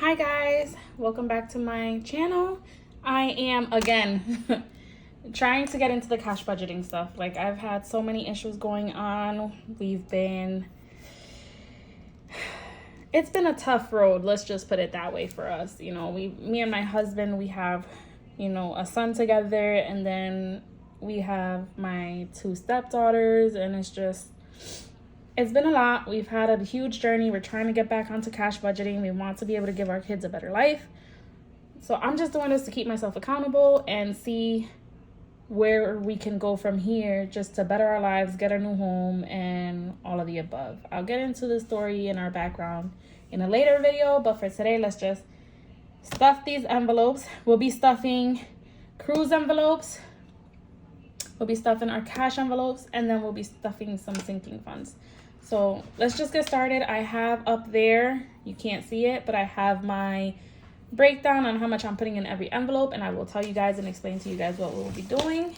Hi guys, welcome back to my channel. I am again trying to get into the cash budgeting stuff. Like, I've had so many issues going on. It's been a tough road, let's just put it that way for us. You know, me and my husband, we have, a son together, and then we have my two stepdaughters, and it's been a lot. We've had a huge journey. We're trying to get back onto cash budgeting. We want to be able to give our kids a better life. So I'm just doing this to keep myself accountable and see where we can go from here, just to better our lives, get a new home, and all of the above. I'll get into the story and our background in a later video, but for today, let's just stuff these envelopes. We'll be stuffing cruise envelopes. We'll be stuffing our cash envelopes, and then we'll be stuffing some sinking funds. So let's just get started. I have up there, you can't see it, but I have my breakdown on how much I'm putting in every envelope, and I will tell you guys and explain to you guys what we'll be doing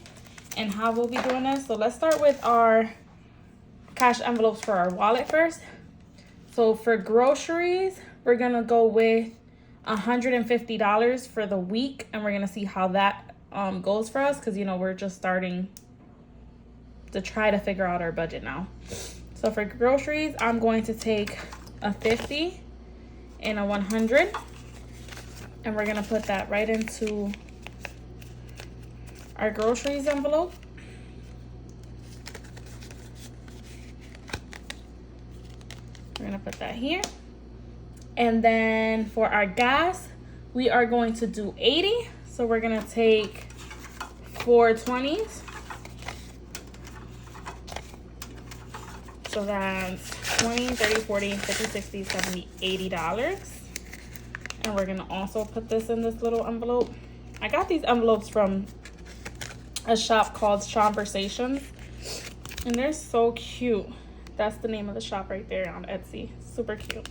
and how we'll be doing this. So let's start with our cash envelopes for our wallet first. So for groceries, we're gonna go with $150 for the week, and we're gonna see how that goes for us, because we're just starting to try to figure out our budget now. So for groceries, I'm going to take a 50 and a 100, and we're gonna put that right into our groceries envelope. We're gonna put that here. And then for our gas, we are going to do 80. So we're gonna take 4 20s. So that's 20, 30, 40, 50, 60, 70, $80. And we're gonna also put this in this little envelope. I got these envelopes from a shop called Chomversations, and they're so cute. That's the name of the shop right there on Etsy. Super cute.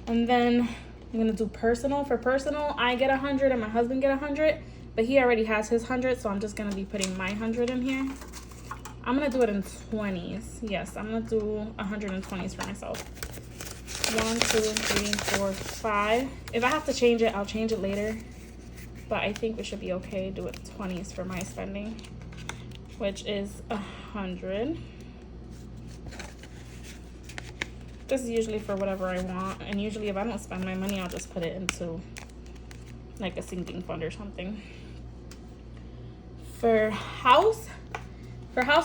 And then I'm gonna do personal. For personal, I get 100 and my husband get 100, but he already has his 100, so I'm just gonna be putting my 100 in here. I'm gonna do it in 20s. Yes, I'm gonna do 120s for myself. 1, 2, 3, 4, 5. If I have to change it, I'll change it later, but I think we should be okay. Do it 20s for my spending, which is 100. This is usually for whatever I want, and usually if I don't spend my money, I'll just put it into like a sinking fund or something. For house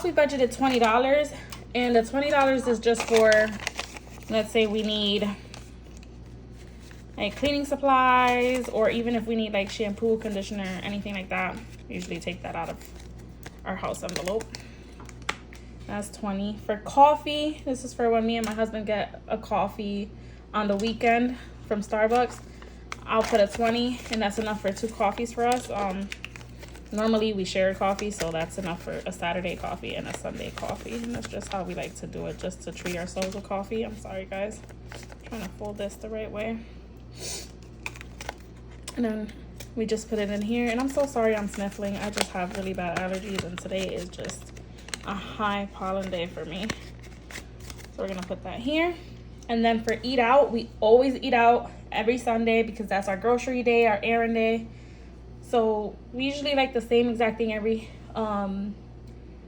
we budgeted $20, and the $20 is just for, let's say we need like cleaning supplies, or even if we need like shampoo, conditioner, anything like that, we usually take that out of our house envelope. That's 20. For coffee, this is for when me and my husband get a coffee on the weekend from Starbucks. I'll put a 20, and that's enough for 2 coffees for us. Normally we share coffee, so that's enough for a Saturday coffee and a Sunday coffee, and that's just how we like to do it, just to treat ourselves with coffee. I'm sorry guys, I'm trying to fold this the right way. And then we just put it in here, and I'm so sorry I'm sniffling. I just have really bad allergies, and today is just a high pollen day for me. So we're gonna put that here. And then for eat out, we always eat out every Sunday because that's our grocery day, our errand day. So we usually like the same exact thing every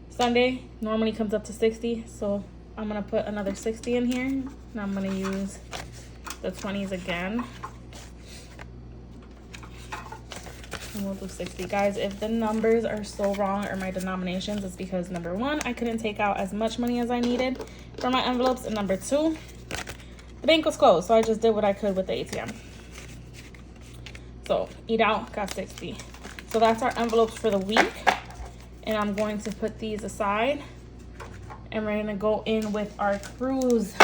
Sunday. Normally comes up to 60. So I'm gonna put another 60 in here, and I'm gonna use the 20s again. And we'll do 60. Guys, if the numbers are so wrong, or my denominations, it's because number 1, I couldn't take out as much money as I needed for my envelopes, and number 2, the bank was closed, so I just did what I could with the ATM. So eat out, got 60. So that's our envelopes for the week, and I'm going to put these aside, and we're gonna go in with our cruise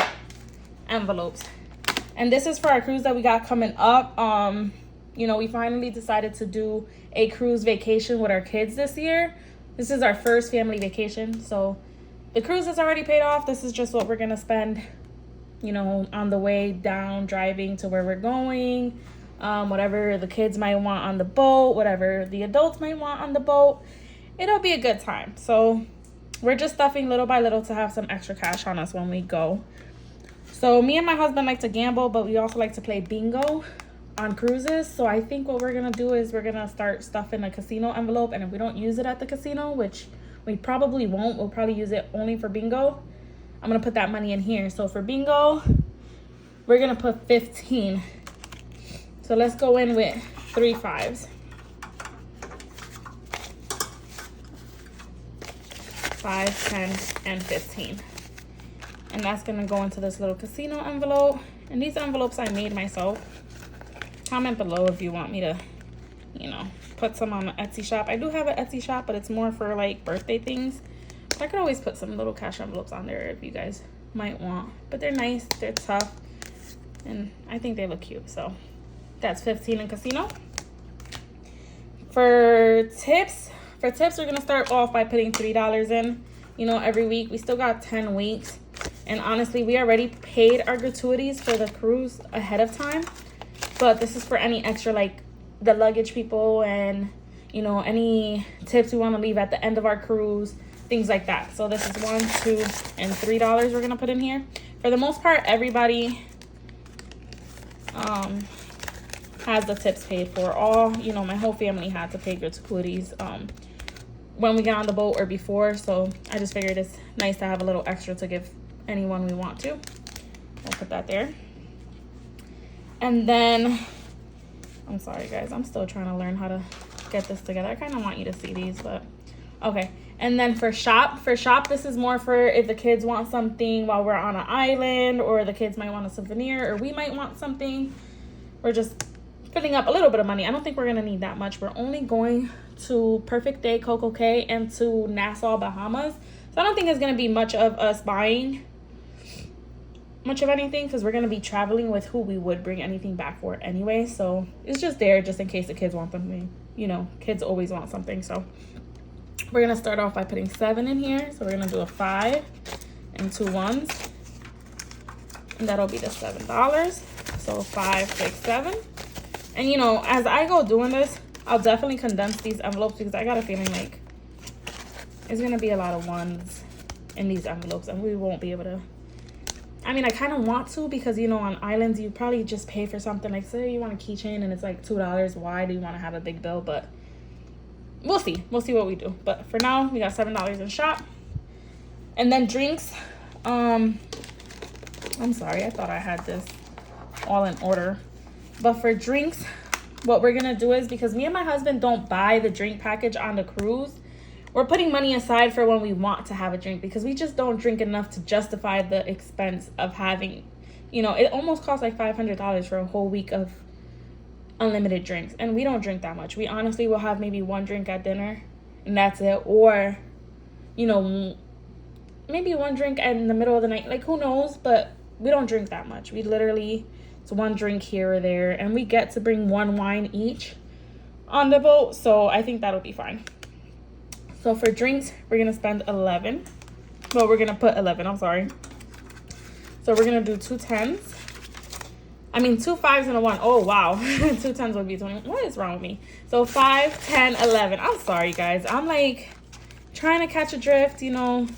envelopes. And this is for our cruise that we got coming up. We finally decided to do a cruise vacation with our kids this year. This is our first family vacation. So the cruise is already paid off. This is just what we're gonna spend, on the way down, driving to where we're going. Whatever the kids might want on the boat, whatever the adults might want on the boat. It'll be a good time. So we're just stuffing little by little to have some extra cash on us when we go. So me and my husband like to gamble, but we also like to play bingo on cruises. So I think what we're gonna do is we're gonna start stuffing a casino envelope, and if we don't use it at the casino, which we probably won't, we'll probably use it only for bingo, I'm gonna put that money in here. So for bingo, we're gonna put 15. So let's go in with 3 5s. 5, 10, and 15. And that's gonna go into this little casino envelope. And these envelopes I made myself. Comment below if you want me to, you know, put some on the Etsy shop. I do have an Etsy shop, but it's more for like birthday things. But I could always put some little cash envelopes on there if you guys might want. But they're nice, they're tough, and I think they look cute. So that's 15 in casino. For tips, we're gonna start off by putting $3 in, you know, every week. We still got 10 weeks. And honestly, we already paid our gratuities for the cruise ahead of time. But this is for any extra, like the luggage people and, you know, any tips we want to leave at the end of our cruise, things like that. So this is $1, $2, and $3 we're going to put in here. For the most part, everybody has the tips paid for. All, you know, my whole family had to pay gratuities when we get on the boat or before. So I just figured it's nice to have a little extra to give anyone we want to. I'll put that there. And then, I'm sorry guys, I'm still trying to learn how to get this together. I kind of want you to see these, but okay. And then for shop, this is more for if the kids want something while we're on an island, or the kids might want a souvenir, or we might want something. We're just filling up a little bit of money. I don't think we're gonna need that much. We're only going to Perfect Day, Coco Cay, and to Nassau, Bahamas. So I don't think it's gonna be much of us buying much of anything, because we're going to be traveling with who we would bring anything back for anyway. So it's just there just in case the kids want something. You know, kids always want something. So we're going to start off by putting 7 in here. So we're going to do a 5 and 2 1s, and that'll be the $7. So 5, 6, 7. And you know, as I go doing this, I'll definitely condense these envelopes, because I got a feeling like it's going to be a lot of 1s in these envelopes, and we won't be able to. I mean, I kind of want to, because, you know, on islands, you probably just pay for something. Like, say you want a keychain and it's like $2. Why do you want to have a big bill? But we'll see. We'll see what we do. But for now, we got $7 in shop. And then drinks. I'm sorry. I thought I had this all in order. But for drinks, what we're going to do is, because me and my husband don't buy the drink package on the cruise, we're putting money aside for when we want to have a drink, because we just don't drink enough to justify the expense of having, you know, it almost costs like $500 for a whole week of unlimited drinks. And we don't drink that much. We honestly will have maybe 1 drink at dinner and that's it. Or, you know, maybe 1 drink in the middle of the night. Like, who knows? But we don't drink that much. We literally, it's 1 drink here or there. And we get to bring 1 wine each on the boat. So I think that'll be fine. So for drinks, we're going to spend 11. Well, we're going to put 11. I'm sorry. So we're going to do 2 10s. I mean, 2 5s and a 1. Oh, wow. 2 10s would be 20. What is wrong with me? So 5, 10, 11. I'm sorry, guys. I'm like trying to catch a drift, you know,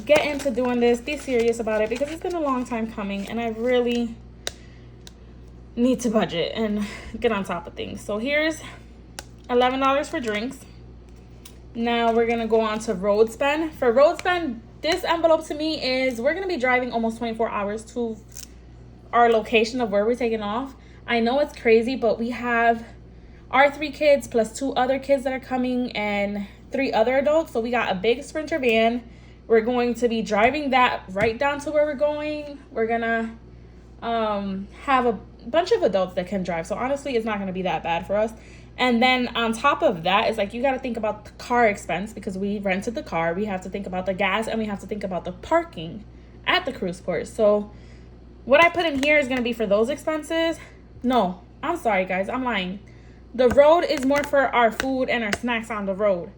get into doing this. Be serious about it, because it's been a long time coming. And I really need to budget and get on top of things. So here's $11 for drinks. Now we're going to go on to road spend. For road spend, this envelope to me is, we're going to be driving almost 24 hours to our location of where we're taking off. I know it's crazy, but we have our 3 kids plus 2 other kids that are coming and 3 other adults. So we got a big Sprinter van. We're going to be driving that right down to where we're going. We're going to have a bunch of adults that can drive. So honestly, it's not going to be that bad for us. And then on top of that is, like, you got to think about the car expense, because we rented the car. We have to think about the gas, and we have to think about the parking at the cruise port. So what I put in here is going to be for those expenses. No, I'm sorry, guys. I'm lying. The road is more for our food and our snacks on the road.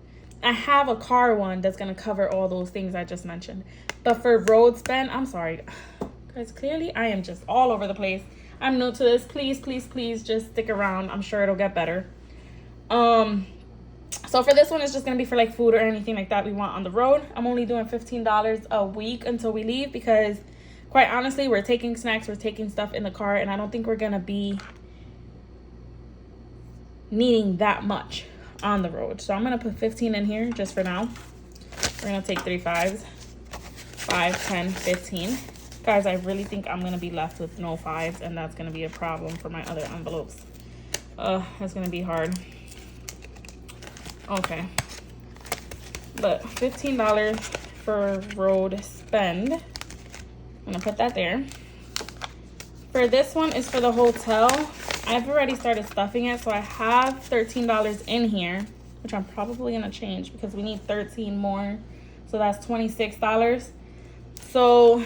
I have a car one that's going to cover all those things I just mentioned. But for road spend, I'm sorry. Guys, clearly I am just all over the place. I'm new to this. Please, please, please just stick around. I'm sure it'll get better. So for this one, it's just gonna be for like food or anything like that we want on the road. I'm only doing $15 a week until we leave, because quite honestly, we're taking snacks, we're taking stuff in the car, and I don't think we're gonna be needing that much on the road. So I'm gonna put 15 in here just for now. We're gonna take 3 5s, 5, 10, 15. Guys, I really think I'm gonna be left with no 5s, and that's gonna be a problem for my other envelopes. That's gonna be hard. Okay, but $15 for road spend. I'm gonna put that there. For this one is for the hotel. I've already started stuffing it, so I have $13 in here, which I'm probably gonna change because we need 13 more. So that's $26. So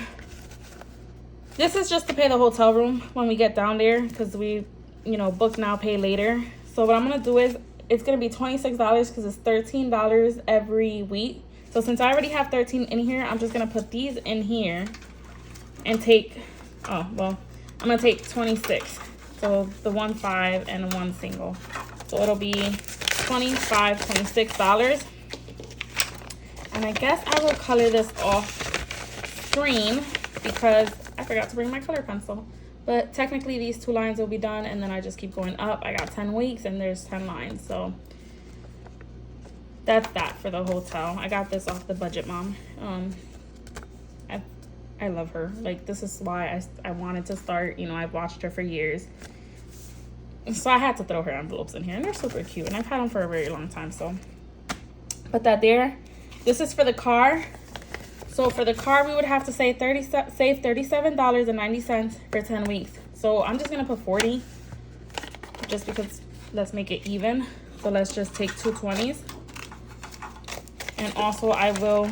this is just to pay the hotel room when we get down there, because we, you know, book now, pay later. So what I'm gonna do is, it's gonna be $26 because it's $13 every week. So since I already have 13 in here, I'm just gonna put these in here and take, oh, well, I'm gonna take 26. So the 1 5 and 1 single. So it'll be $25, $26. And I guess I will color this off screen because I forgot to bring my color pencil. But technically these 2 lines will be done, and then I just keep going up. I got 10 weeks and there's 10 lines. So that's that for the hotel. I got this off the Budget Mom. I love her. Like, this is why I wanted to start. You know, I've watched her for years. So I had to throw her envelopes in here, and they're super cute. And I've had them for a very long time, so put that there. This is for the car. So for the car, we would have to save $37.90 for 10 weeks. So I'm just gonna put 40, just because, let's make it even. So let's just take 2 20s. And also I will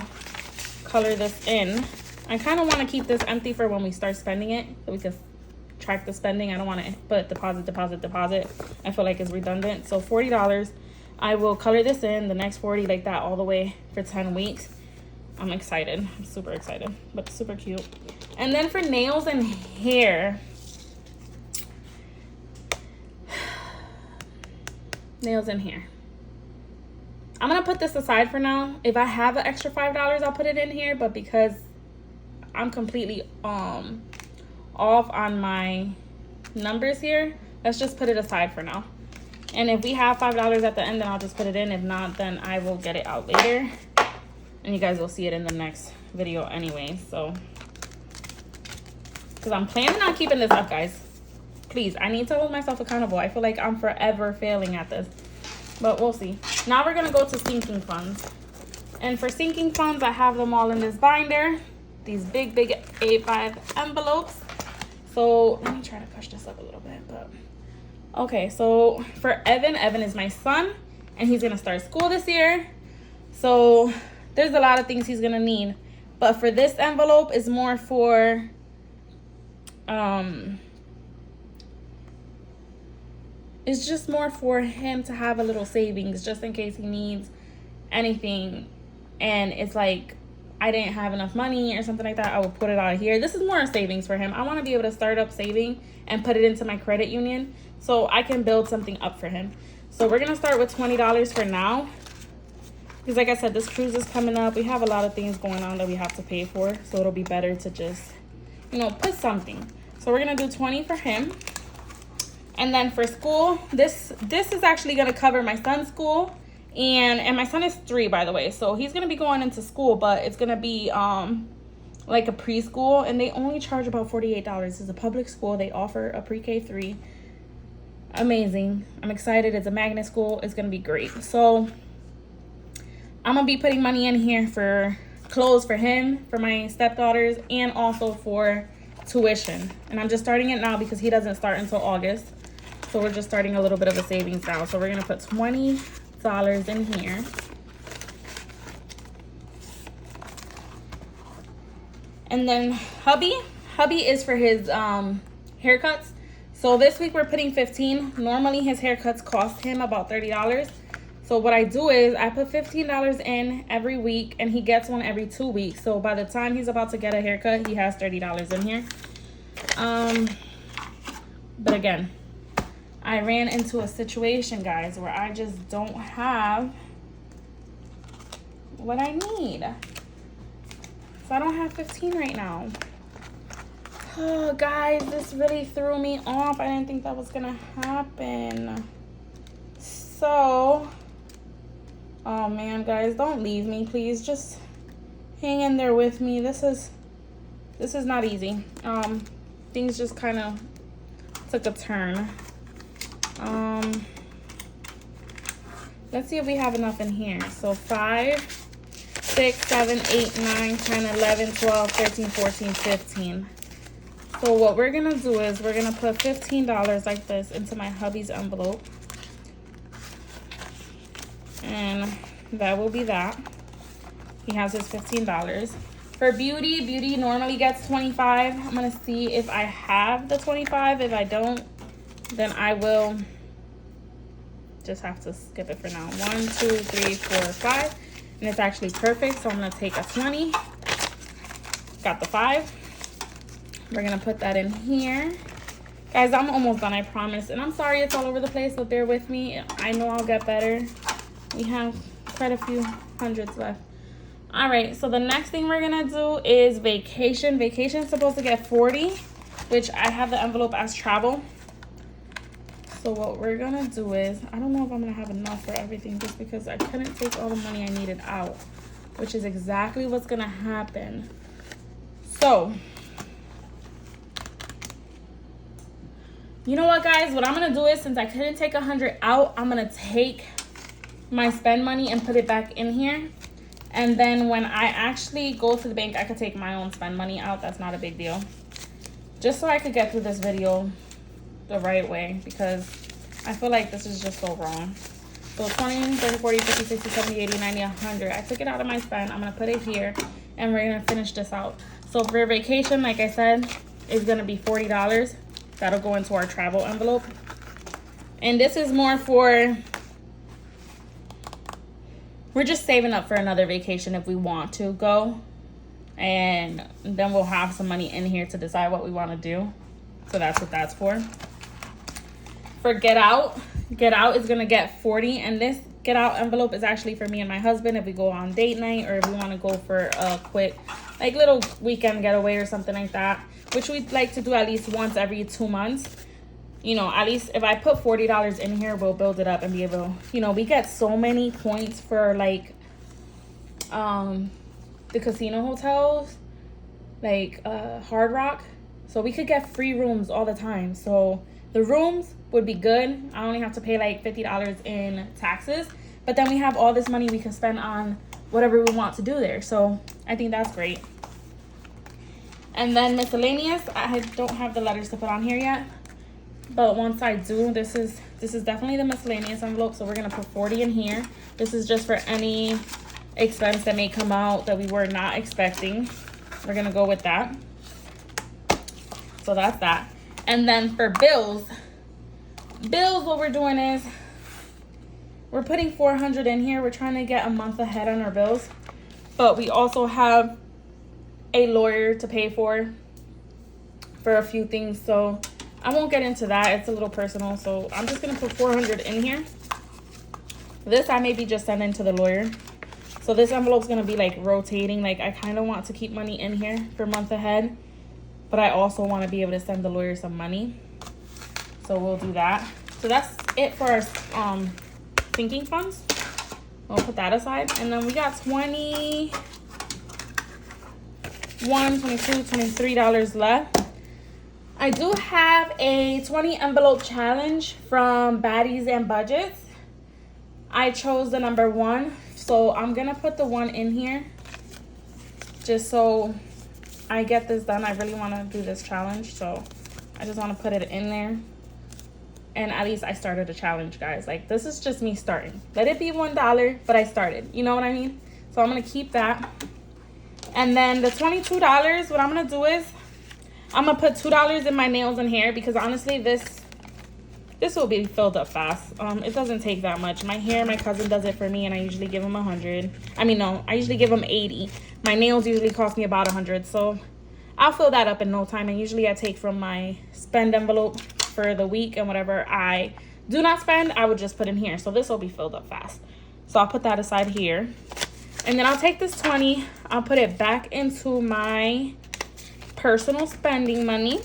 color this in. I kind of want to keep this empty for when we start spending it, so we can track the spending. I don't want to put deposit, deposit, deposit. I feel like it's redundant. So $40. I will color this in, the next 40 like that all the way for 10 weeks. I'm excited. I'm super excited, but super cute. And then for nails and hair. Nails and hair. I'm going to put this aside for now. If I have an extra $5, I'll put it in here, but because I'm completely off on my numbers here, let's just put it aside for now. And if we have $5 at the end, then I'll just put it in. If not, then I will get it out later, and you guys will see it in the next video anyway. So because I'm planning on keeping this up, guys. Please, I need to hold myself accountable. I feel like I'm forever failing at this, but we'll see. Now we're gonna go to sinking funds. And for sinking funds, I have them all in this binder. These big A5 envelopes. So let me try to push this up a little bit. But okay, so for Evan is my son, and he's gonna start school this year. So there's a lot of things he's gonna need. But for this envelope is more for it's just more for him to have a little savings just in case he needs anything. And it's like, I didn't have enough money or something like that, I will put it out of here. This is more a savings for him. I want to be able to start up saving and put it into my credit union so I can build something up for him. So we're going to start with $20 for now. Because like I said, this cruise is coming up. We have a lot of things going on that we have to pay for. So it'll be better to just, you know, put something. So we're going to do 20 for him. And then for school, this is actually going to cover my son's school. And my son is 3, by the way, so he's gonna be going into school, but it's gonna be like a preschool, and they only charge about $48. It's a public school. They offer a pre-K 3. Amazing. I'm excited. It's a magnet school. It's gonna be great. So I'm gonna be putting money in here for clothes for him, for my stepdaughters, and also for tuition. And I'm just starting it now because he doesn't start until August, so we're just starting a little bit of a savings now. So we're gonna put $20 in here. And then hubby is for his haircuts. So this week we're putting 15. Normally his haircuts cost him about $30. So what I do is I put $15 in every week, and he gets one every 2 weeks. So by the time he's about to get a haircut, he has $30 in here. But again, I ran into a situation, guys, where I just don't have what I need. So I don't have 15 right now. Oh, guys, this really threw me off. I didn't think that was gonna happen. So, oh man, guys, don't leave me, please. Just hang in there with me. This is not easy. Things just kind of took a turn. Let's see if we have enough in here. So 5, 6, 7, 8, 9, 10, 11, 12, 13, 14, 15. So what we're gonna do is we're gonna put $15 like this into my hubby's envelope. And that will be that. He has his $15. For Beauty normally gets 25. I'm gonna see if I have the 25. If I don't, then I will just have to skip it for now. 1, 2, 3, 4, 5. And it's actually perfect, so I'm gonna take a 20. Got the 5. We're gonna put that in here. Guys, I'm almost done, I promise. And I'm sorry it's all over the place, so bear with me. I know I'll get better. We have quite a few hundreds left. All right, so the next thing we're gonna do is vacation. Vacation is supposed to get 40, which I have the envelope as travel. So what we're gonna do is, I don't know if I'm gonna have enough for everything just because I couldn't take all the money I needed out, which is exactly what's gonna happen. So, you know what, guys? What I'm gonna do is, since I couldn't take 100 out, I'm gonna take my spend money and put it back in here. And then when I actually go to the bank, I could take my own spend money out. That's not a big deal. Just so I could get through this video the right way, because I feel like this is just so wrong. So 20, 30, 40, 50, 60, 70, 80, 90, 100. I took it out of my spend. I'm gonna put it here and we're gonna finish this out. So for vacation, like I said, is gonna be $40. That'll go into our travel envelope. And this is more for, we're just saving up for another vacation if we want to go. And then we'll have some money in here to decide what we want to do. So that's what that's for. For Get Out is going to get 40. And this Get Out envelope is actually for me and my husband if we go on date night or if we want to go for a quick, like, little weekend getaway or something like that. Which we'd like to do at least once every 2 months. You know, at least if I put $40 in here, we'll build it up and be able to, you know, we get so many points for, like, the casino hotels, like Hard Rock. So we could get free rooms all the time. So the rooms would be good. I only have to pay like $50 in taxes. But then we have all this money we can spend on whatever we want to do there. So I think that's great. And then miscellaneous, I don't have the letters to put on here yet. But once I do, this is definitely the miscellaneous envelope. So we're going to put 40 in here. This is just for any expense that may come out that we were not expecting. We're going to go with that. So that's that. And then for bills, what we're doing is we're putting 400 in here. We're trying to get a month ahead on our bills. But we also have a lawyer to pay for a few things. So I won't get into that. It's a little personal. So I'm just going to put 400 in here. This I may be just sending to the lawyer. So this envelope's going to be like rotating. Like I kind of want to keep money in here for a month ahead. But I also want to be able to send the lawyer some money. So we'll do that. So that's it for our sinking funds. We'll put that aside. And then we got $21, $22, $23 left. I do have a 20 envelope challenge from Baddies and Budgets. I chose the number 1. So I'm going to put the 1 in here. Just so I get this done. I really want to do this challenge. So I just want to put it in there. And at least I started a challenge, guys. Like, this is just me starting. Let it be $1, but I started. You know what I mean? So I'm going to keep that. And then the $22, what I'm going to do is I'm going to put $2 in my nails and hair because honestly, this will be filled up fast. It doesn't take that much. My hair, my cousin does it for me and I usually give him 100. I mean, no, I usually give him 80. My nails usually cost me about 100. So I'll fill that up in no time. And usually I take from my spend envelope for the week, and whatever I do not spend, I would just put in here. So this will be filled up fast. So I'll put that aside here. And then I'll take this 20, I'll put it back into my personal spending money.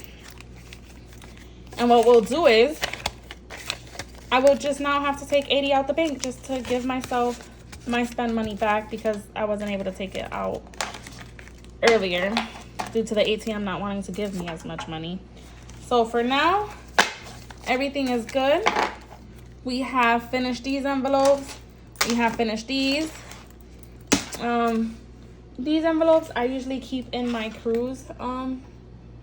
And what we'll do is I will just now have to take 80 out the bank just to give myself my spend money back, because I wasn't able to take it out earlier due to the ATM not wanting to give me as much money. So for now, everything is good. We have finished these envelopes. We have finished these. These envelopes I usually keep in my cruise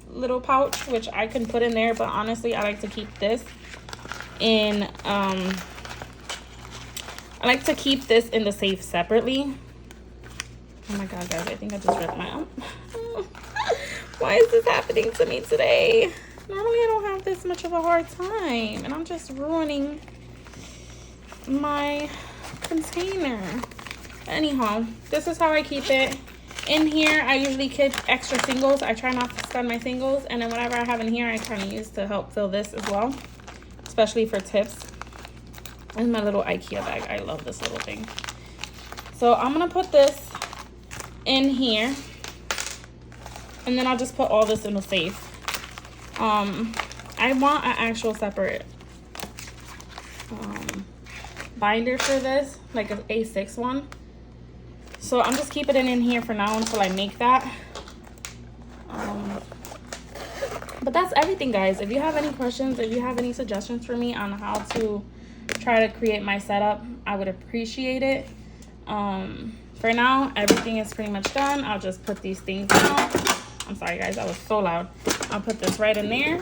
little pouch, which I can put in there, but honestly I like to keep this in I like to keep this in the safe separately. Oh my god, guys, I think I just ripped my arm. Why is this happening to me today? Normally I don't have this much of a hard time, and I'm just ruining my container. Anyhow, this is how I keep it. In here, I usually keep extra singles. I try not to spend my singles, and then whatever I have in here, I kind of use to help fill this as well, especially for tips. And my little IKEA bag. I love this little thing. So I'm gonna put this in here, and then I'll just put all this in the safe. I want an actual separate binder for this, like an A6 one. So I'm just keeping it in here for now until I make that. But that's everything, guys. If you have any questions, if you have any suggestions for me on how to try to create my setup, I would appreciate it. For now, everything is pretty much done. I'll just put these things down. I'm sorry, guys, that was so loud. I'll put this right in there.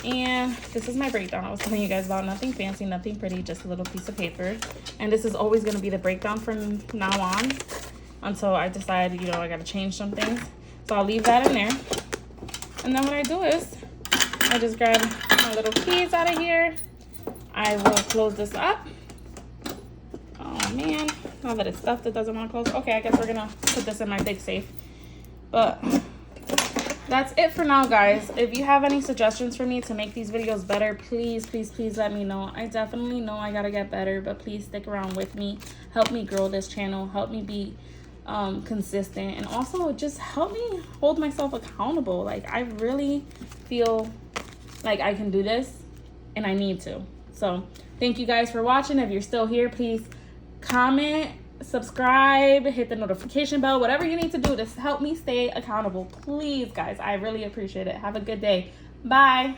And this is my breakdown I was telling you guys about. Nothing fancy, nothing pretty, just a little piece of paper. And this is always going to be the breakdown from now on until I decide, you know, I got to change some things. So I'll leave that in there. And then what I do is I just grab my little keys out of here. I will close this up. Oh man, now that it's stuffed, it doesn't want to close. Okay, I guess we're gonna put this in my big safe. But that's it for now, guys. If you have any suggestions for me to make these videos better, please, please, please let me know. I definitely know I gotta get better, but please stick around with me. Help me grow this channel. Help me be consistent, and also just help me hold myself accountable. Like, I really feel like I can do this, and I need to. So thank you guys for watching. If you're still here, please comment, subscribe, hit the notification bell, whatever you need to do to help me stay accountable. Please, guys, I really appreciate it. Have a good day. Bye.